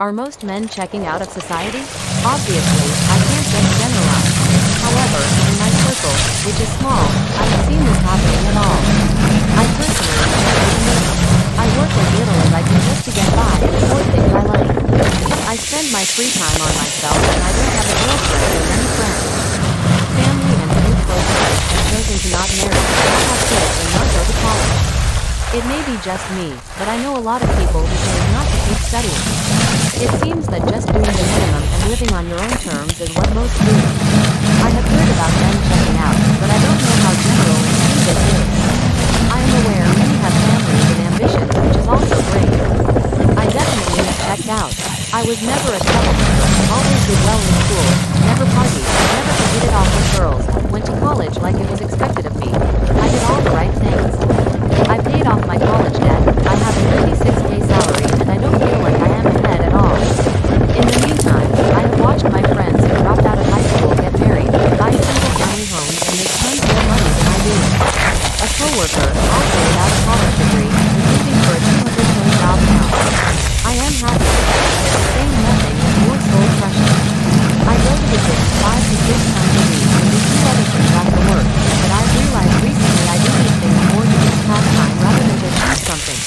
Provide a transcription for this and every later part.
Are most men checking out of society? Obviously, I can't just generalize. However, in my circle, which is small, I have seen this happening at all. I personally check with minimum. I work as little as I can just to get by and afford things I like. I spend my free time on myself and I don't have a girlfriend or any friends. Family and few close friends have chosen to not marry, not have kids and not go to college. It may be just me, but I know a lot of people who chose not to keep studying. It seems that just doing the minimum and living on your own terms is what most do. I have heard about them checking out, but I don't know how general and true this is. I am aware many have families and ambitions, which is also great. I definitely have checked out. I was never a troublemaker, always did well in school, never partied, never competed off with girls, went to college like it was expected of me. I did all the right things. I paid off my college debt, I have a 36K salary and I don't feel like I am ahead at all. In the meantime, I have watched my friends who dropped out of high school get married, buy single-family homes and make tons more money than I do. A coworker, also without a college degree, is looking for a 200K job now. I am happy, but saying nothing is more soul-crushing. I go to the gym 5 to 6 times a week and do 2 other things after work, but I've realized recently I do these things more to just pastime rather than just do something.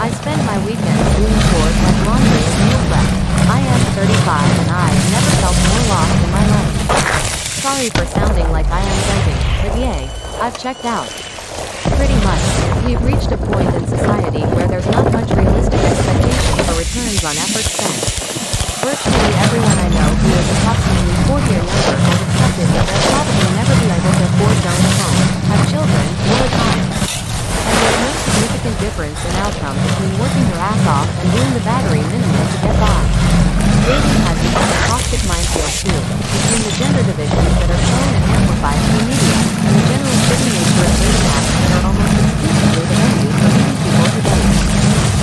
I spend my weekends doing chores like laundry and meal prep. I am 35 and I've never felt more lost in my life. Sorry for sounding like I am venting, but yay, I've checked out. Pretty much, we've reached a point in society where there's not much realistic expectation for returns on effort spent. Virtually everyone I know who is approximately 40 or younger has accepted that they'll probably never be able to afford their own home, have children, or retire. And there's no significant difference in outcome between working your ass off and doing the battery minimum to get by. Dating has become a toxic minefield too, between the gender divisions that are shown and amplified through media, and the general shitty nature of dating apps that are almost exclusively the venue for meeting people to date.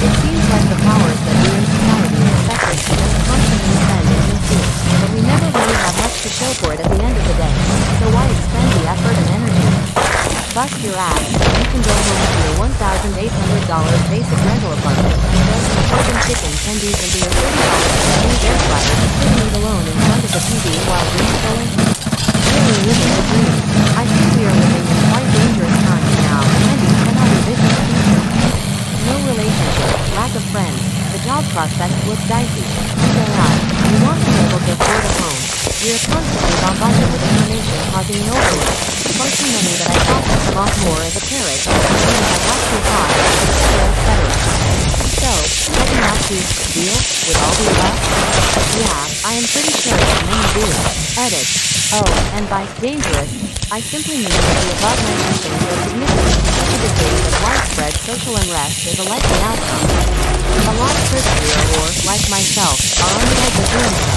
It seems like the powers that be in society expect us to just constantly spend and consume, but we never really have much to show for it at the end of the day, so why expend the effort and energy? Bust your ass, you can go home to your $1,800 basic rental apartment and throw some frozen chicken tendies into your $30 new air fryer and sit and eat alone in front of the TV while doom scrolling? Really living the dream. I think we are living in quite dangerous times now, and many cannot envision the future. No relationship, lack of friends, the job prospects look dicey. TKI, we want to be able to afford a home. We are constantly bombarded with information causing an overload. Far too many that I thought would come off more as a parrot, and I got too hot, etc. So, checking out to deal with all the above? Yeah, I am pretty sure that many do. Edit. Oh, and by dangerous, I simply mean that the above mentioned things are significant to such a degree that widespread social unrest is a likely outcome. A lot of Christians or, like myself, are on the edge of doing so.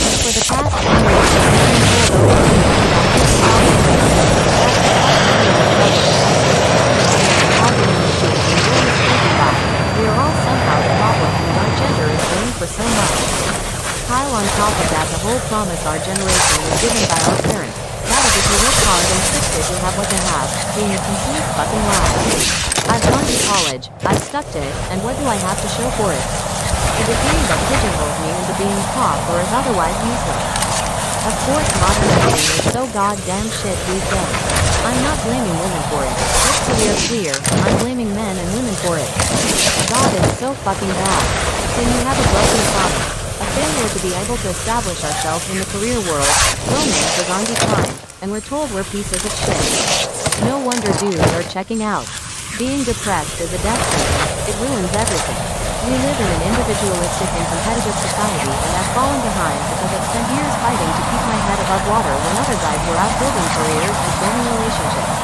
For the past 10 years, I've been told over and over about this problem. We are all somehow the problem and our gender is blamed for so much. Pile on top of that the whole promise our generation was given by our parents, that is if you work hard and sisters you have what they have, being a complete fucking lie. I've gone to college, I've stuck to it, and what do I have to show for it? A degree that pigeonholes me into being a cop or is otherwise useless. Of course modern dating is so goddamn shit these days. I'm not blaming women for it. Just so we are clear, I'm blaming men and women for it. God is so fucking bad. Then you have a broken promise, a failure to be able to establish ourselves in the career world, romance is on decline, and we're told we're pieces of shit. No wonder dudes are checking out. Being depressed is a death sentence, it ruins everything. We live in an individualistic and competitive society and I've fallen behind because I've spent years fighting to keep my head above water when other guys were out building careers and forming relationships.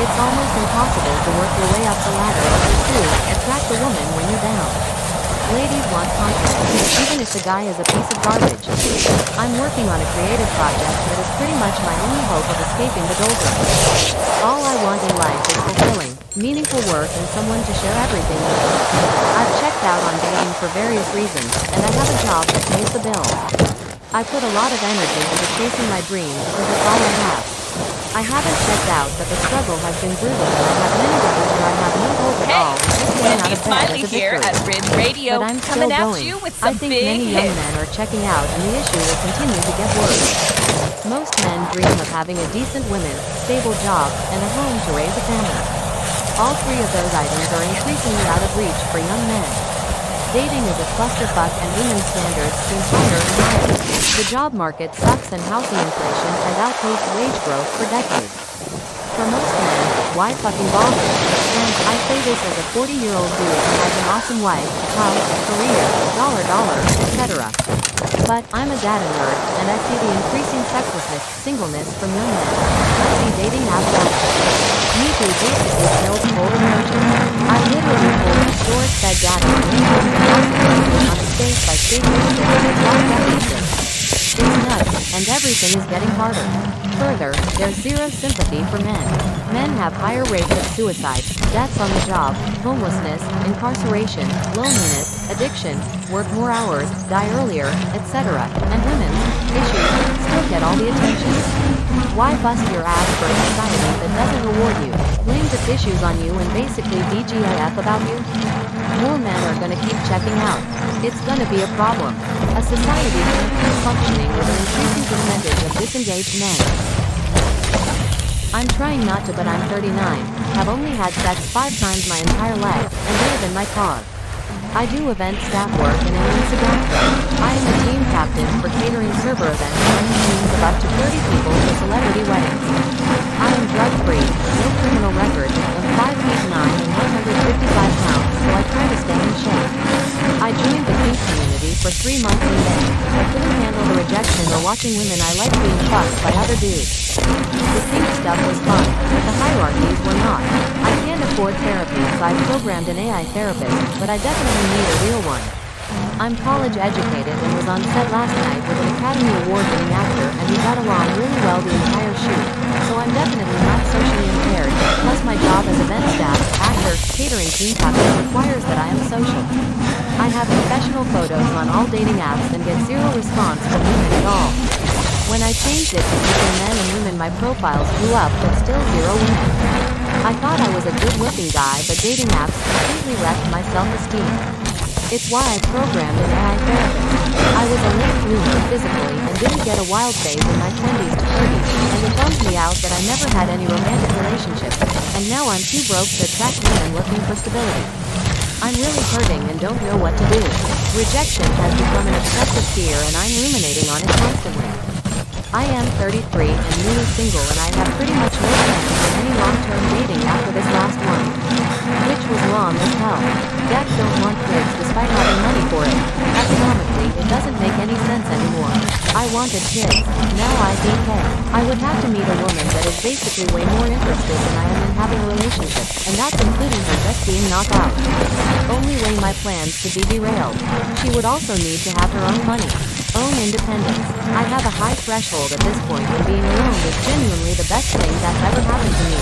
It's almost impossible to work your way up the ladder and pursue, attract a woman when you're down. Ladies want confidence, even if the guy is a piece of garbage. I'm working on a creative project that is pretty much my only hope of escaping the doldrums. All I want in life is fulfilling, meaningful work and someone to share everything with. I've checked out on dating for various reasons, and I have a job that pays the bills. I put a lot of energy into chasing my dreams because it's all I have. I haven't checked out that the struggle has been brutal and I have many days where I have no hope enough at all. Just getting out of bed Smiley is a here victory. at Ridge Radio, But I'm still coming at going. you with I some think big many young hits. men are checking out, and the issue will continue to get worse. Most men dream of having a decent woman, stable job, and a home to raise a family. All three of those items are increasingly out of reach for young men. Dating is a clusterfuck and women's standards seem higher and higher. The job market sucks and housing inflation has outpaced wage growth for decades. For most men, why fucking bother? And I say this as a 40-year-old dude who has an awesome wife, house, career, dollar, etc. But I'm a data nerd, and I see the increasing sexlessness, singleness from young men. I see dating apps Me Too basically killed cold emotions. I literally pulled historic fed data on income and housing prices on a state-by-state basis and blocked everything. It's nuts, and everything is getting harder. Further, there's zero sympathy for men. Men have higher rates of suicide, deaths on the job, homelessness, incarceration, loneliness, addiction, work more hours, die earlier, etc. And women's issues still get all the attention. Why bust your ass for a society that doesn't reward you, blames its issues on you, and basically DGIF about you? More men are gonna keep checking out. It's gonna be a problem. A society can't keep functioning with an increasing percentage of disengaged men. I'm trying not to, but I'm 39, have only had sex 5 times my entire life, and live in my car. I do event staff work and am in Sagasta. I am a team captain for catering server events running teams of up to 30 people for celebrity weddings. I am drug-free, no criminal record, am 5 feet 9 and 155 pounds, so I try to stay in shape. I joined the kink community for 3 months in May. I couldn't handle the rejection or watching women I liked being fucked by other dudes. The kink stuff was fun, but the hierarchies were not. I can't afford therapy, so I programmed an AI therapist, but I definitely need a real one. I'm college educated and was on set last night with an Academy Award-winning actor, and we got along really well the entire shoot, so I'm definitely not socially impaired, plus my job as event staff, actor, catering team captain requires that I am social. I have professional photos on all dating apps and get zero response from women at all. When I changed it to equal men and women, my profiles blew up, but still zero women. I thought I was a good-looking guy, but dating apps completely wrecked my self-esteem. It's why I programmed an AI therapist. I was a late bloomer physically and didn't get a wild phase in my 20s to 30s, and it bummed me out that I never had any romantic relationships, and now I'm too broke to attract women looking for stability. I'm really hurting and don't know what to do. Rejection has become an obsessive fear, and I'm ruminating on it constantly. I am 33 and newly single, and I have pretty much no plans on any long-term dating after this last one, which was long as hell. Dads don't want kids despite having money for it. Economically, it doesn't make any sense anymore. I wanted kids. Now I think, hey, I would have to meet a woman that is basically way more interested than I am in having a relationship, and that's including her just being knocked out. Only way my plans could be derailed. She would also need to have her own money. Own independence. I have a high threshold at this point, and being alone is genuinely the best thing that's ever happened to me.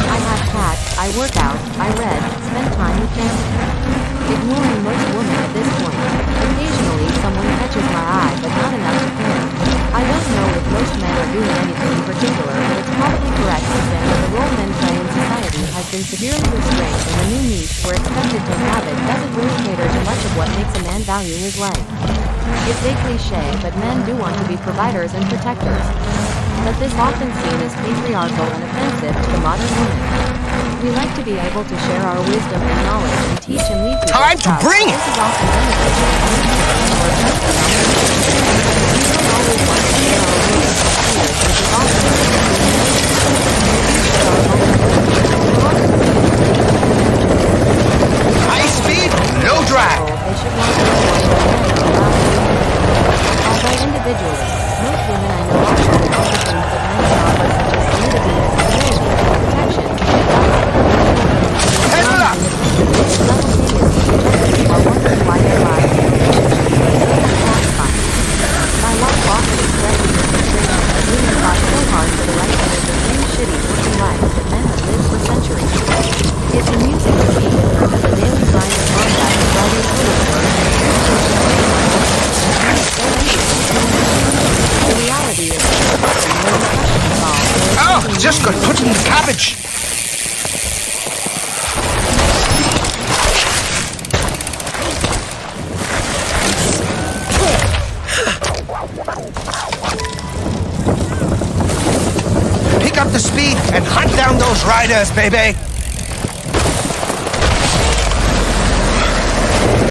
I have cats, I work out, I read, spend time with family. Ignoring most women at this point. Occasionally someone catches my eye, but not enough to care. I don't know if most men are doing anything in particular, but it's probably correct to say that the role men play in society has been severely restrained, and the new niche we're expected to inhabit doesn't really cater to much of what makes a man value his life. It's a cliche, but men do want to be providers and protectors. But this often seen as patriarchal and offensive to the modern woman. We like to be able to share our wisdom and knowledge and teach and lead people. Time to bring it! This is often beneficial to we don't always want to share our wisdom and fears, which is often High speed, no drag. They should want to know what men are allowed to do. Although individually, most women I know also want the things that men can offer, such as solidity, security, protection, Head it up! simultaneously while wondering why their lives and relationships are so satisfying. My wife often expresses her frustration that women fought so hard for the right to live the same shitty working lives that men have lived for centuries. It's amusing to me with her that the daily grind of combat is driving through her and the reality is Oh, just got put in the cabbage. up the speed and hunt down those riders, baby.